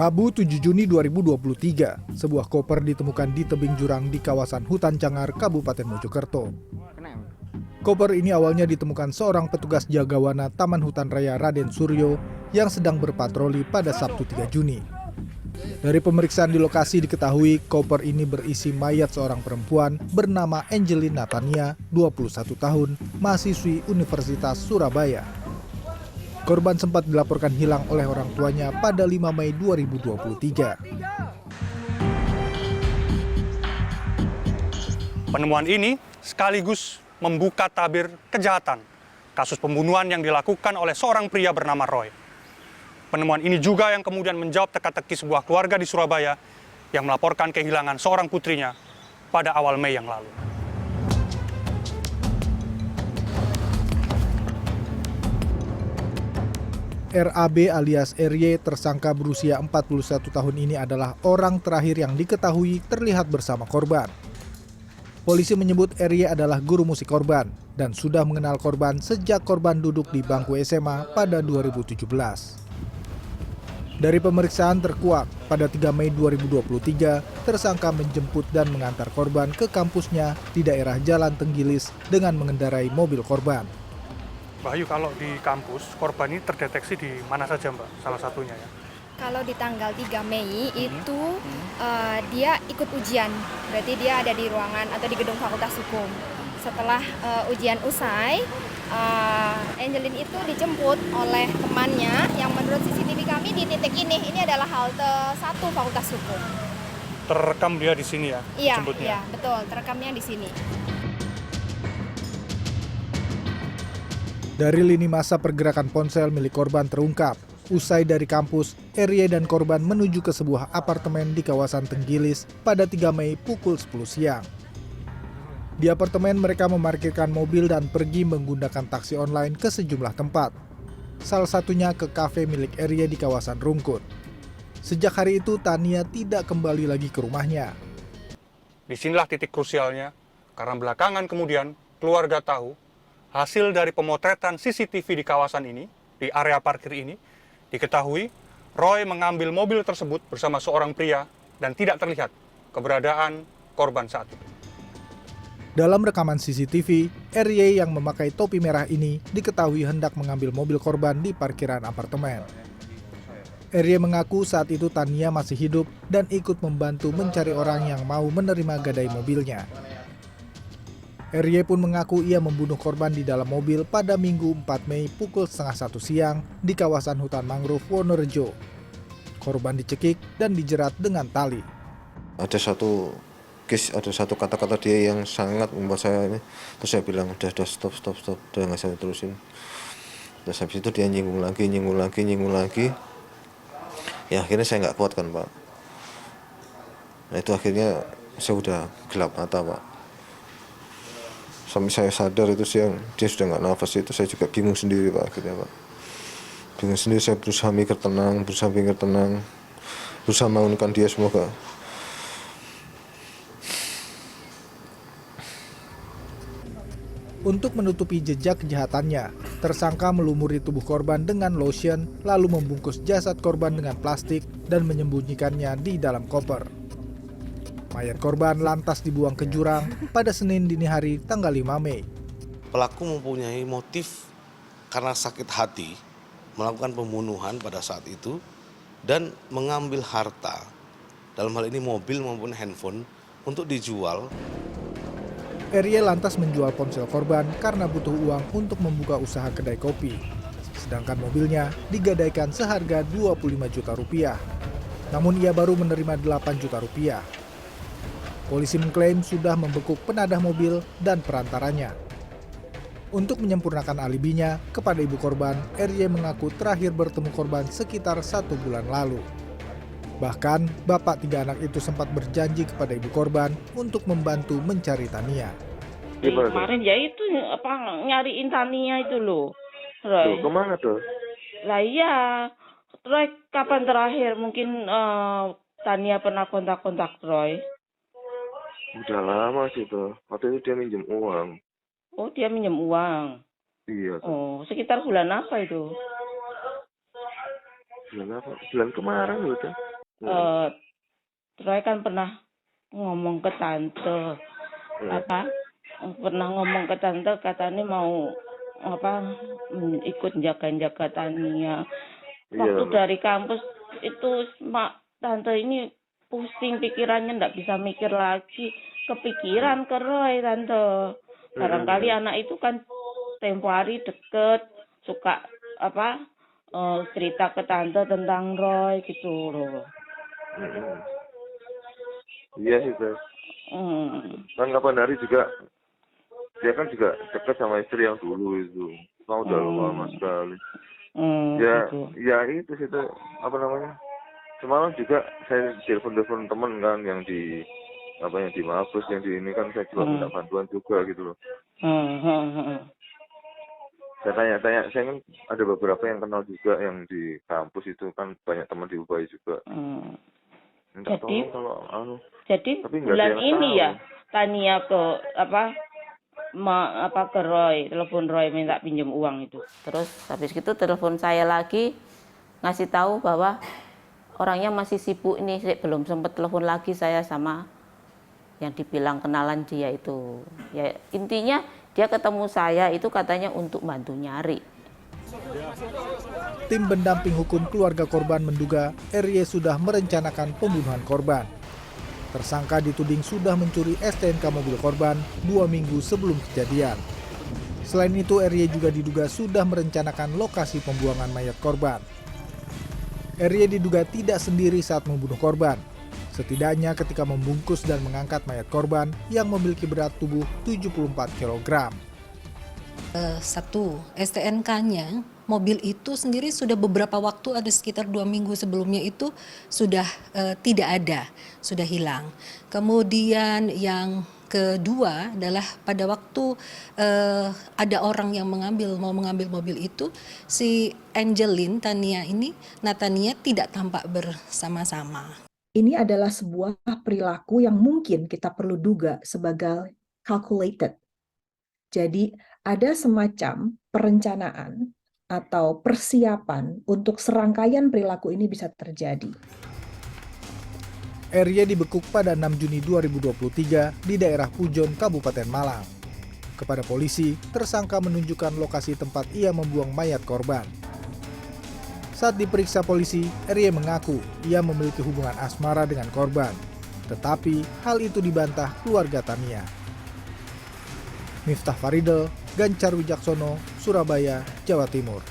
Rabu 7 Juni 2023, sebuah koper ditemukan di tebing jurang di kawasan Hutan Cangar, Kabupaten Mojokerto. Koper ini awalnya ditemukan seorang petugas jagawana Taman Hutan Raya Raden Suryo yang sedang berpatroli pada Sabtu 3 Juni. Dari pemeriksaan di lokasi diketahui koper ini berisi mayat seorang perempuan bernama Angelin Natania, 21 tahun, mahasiswi Universitas Surabaya. Korban sempat dilaporkan hilang oleh orang tuanya pada 5 Mei 2023. Penemuan ini sekaligus membuka tabir kejahatan kasus pembunuhan yang dilakukan oleh seorang pria bernama Roy. Penemuan ini juga yang kemudian menjawab teka-teki sebuah keluarga di Surabaya yang melaporkan kehilangan seorang putrinya pada awal Mei yang lalu. RAB alias RY, tersangka berusia 41 tahun ini adalah orang terakhir yang diketahui terlihat bersama korban. Polisi menyebut RY adalah guru musik korban dan sudah mengenal korban sejak korban duduk di bangku SMA pada 2017. Dari pemeriksaan terkuak, pada 3 Mei 2023, tersangka menjemput dan mengantar korban ke kampusnya di daerah Jalan Tenggilis dengan mengendarai mobil korban. Bayu, kalau di kampus, korban ini terdeteksi di mana saja, Mbak? Salah satunya ya? Kalau di tanggal 3 Mei itu dia ikut ujian, berarti dia ada di ruangan atau di gedung Fakultas Hukum. Setelah ujian usai, Angelin itu dijemput oleh temannya yang menurut CCTV kami di titik ini adalah halte 1 Fakultas Hukum. Terekam dia di sini ya, jemputnya? Iya, betul, terekamnya di sini. Dari lini masa pergerakan ponsel milik korban terungkap, usai dari kampus, RY dan korban menuju ke sebuah apartemen di kawasan Tenggilis pada 3 Mei pukul 10 siang. Di apartemen mereka memarkirkan mobil dan pergi menggunakan taksi online ke sejumlah tempat. Salah satunya ke kafe milik RY di kawasan Rungkut. Sejak hari itu Tania tidak kembali lagi ke rumahnya. Disinilah titik krusialnya, karena belakangan kemudian keluarga tahu hasil dari pemotretan CCTV di kawasan ini, di area parkir ini, diketahui Roy mengambil mobil tersebut bersama seorang pria dan tidak terlihat keberadaan korban saat itu. Dalam rekaman CCTV, RY yang memakai topi merah ini diketahui hendak mengambil mobil korban di parkiran apartemen. RY mengaku saat itu Tania masih hidup dan ikut membantu mencari orang yang mau menerima gadai mobilnya. RY pun mengaku ia membunuh korban di dalam mobil pada Minggu 4 Mei pukul 12:30 siang di kawasan hutan mangrove Wonorejo. Korban dicekik dan dijerat dengan tali. Ada satu kata-kata dia yang sangat membuat saya ini, terus saya bilang udah stop, udah nggak saya terusin. Terus habis itu dia nyinggung lagi. Ya akhirnya saya nggak kuat kan Pak. Nah itu akhirnya saya udah gelap mata Pak. Sampai saya sadar itu siang dia sudah nggak nafas, itu saya juga bingung sendiri Pak akhirnya Pak. Bingung sendiri, saya berusaha mikir tenang, berusaha membangunkan dia semoga. Untuk menutupi jejak kejahatannya, tersangka melumuri tubuh korban dengan lotion, lalu membungkus jasad korban dengan plastik dan menyembunyikannya di dalam koper. Mayat korban lantas dibuang ke jurang pada Senin dini hari tanggal 5 Mei. Pelaku mempunyai motif karena sakit hati melakukan pembunuhan pada saat itu dan mengambil harta, dalam hal ini mobil maupun handphone, untuk dijual. RY lantas menjual ponsel korban karena butuh uang untuk membuka usaha kedai kopi. Sedangkan mobilnya digadaikan seharga 25 juta rupiah. Namun ia baru menerima 8 juta rupiah. Polisi mengklaim sudah membekuk penadah mobil dan perantaranya. Untuk menyempurnakan alibinya kepada ibu korban, RY mengaku terakhir bertemu korban sekitar 1 bulan lalu. Bahkan, bapak 3 anak itu sempat berjanji kepada ibu korban untuk membantu mencari Tania. Kemarin ya itu nyariin Tania itu loh. Roy. Tuh, kemana tuh? Lah iya, Roy kapan terakhir mungkin Tania pernah kontak-kontak Roy? Udah lama sih tuh. Waktu itu dia minjem uang. Oh, dia minjem uang. Iya tuh. Oh, sekitar bulan apa itu? Bulan apa? Bulan kemarin gitu. Roy kan pernah ngomong ke tante katanya mau ikut jaga Tania. Waktu Iya. dari kampus itu tante ini pusing pikirannya, nggak bisa mikir lagi, kepikiran ke Roy tante. Barangkali anak itu kan tempo hari deket, suka cerita ke tante tentang Roy gitu loh. Iya sih Teh. Kan kapan hari juga dia kan juga dekat sama istri yang dulu itu. Kan udah lama sekali. Gitu. Ya itu sih Teh, apa namanya? Semalam juga saya telepon teman kan yang di Mabes, yang di ini kan saya juga minta bantuan juga gitu loh. Saya tanya-tanya, saya kan ada beberapa yang kenal juga yang di kampus itu kan banyak teman di UBAI juga. Minta tolong kalau Jadi tapi nggak ada bulan yang ini tahu. ya Tania ke ke Roy, telepon Roy minta pinjam uang itu. Terus habis itu telepon saya lagi ngasih tahu bahwa orangnya masih sibuk ini, belum sempat telepon lagi saya sama yang dibilang kenalan dia itu. Ya intinya dia ketemu saya itu katanya untuk bantu nyari. Tim pendamping hukum keluarga korban menduga RY sudah merencanakan pembunuhan korban. Tersangka dituding sudah mencuri STNK mobil korban 2 minggu sebelum kejadian. Selain itu, RY juga diduga sudah merencanakan lokasi pembuangan mayat korban. RY diduga tidak sendiri saat membunuh korban. Setidaknya ketika membungkus dan mengangkat mayat korban yang memiliki berat tubuh 74 kg. Satu, STNK-nya mobil itu sendiri sudah beberapa waktu, ada sekitar 2 minggu sebelumnya itu sudah tidak ada, sudah hilang. Kemudian yang kedua adalah pada waktu ada orang yang mau mengambil mobil itu, si Angelin Tania ini, Natania tidak tampak bersama-sama. Ini adalah sebuah perilaku yang mungkin kita perlu duga sebagai calculated. Jadi ada semacam perencanaan atau persiapan untuk serangkaian perilaku ini bisa terjadi. RY dibekuk pada 6 Juni 2023 di daerah Pujon, Kabupaten Malang. Kepada polisi, tersangka menunjukkan lokasi tempat ia membuang mayat korban. Saat diperiksa polisi, RY mengaku ia memiliki hubungan asmara dengan korban. Tetapi hal itu dibantah keluarga Tania. Miftah Faridel, Gancar Wijaksono, Surabaya, Jawa Timur.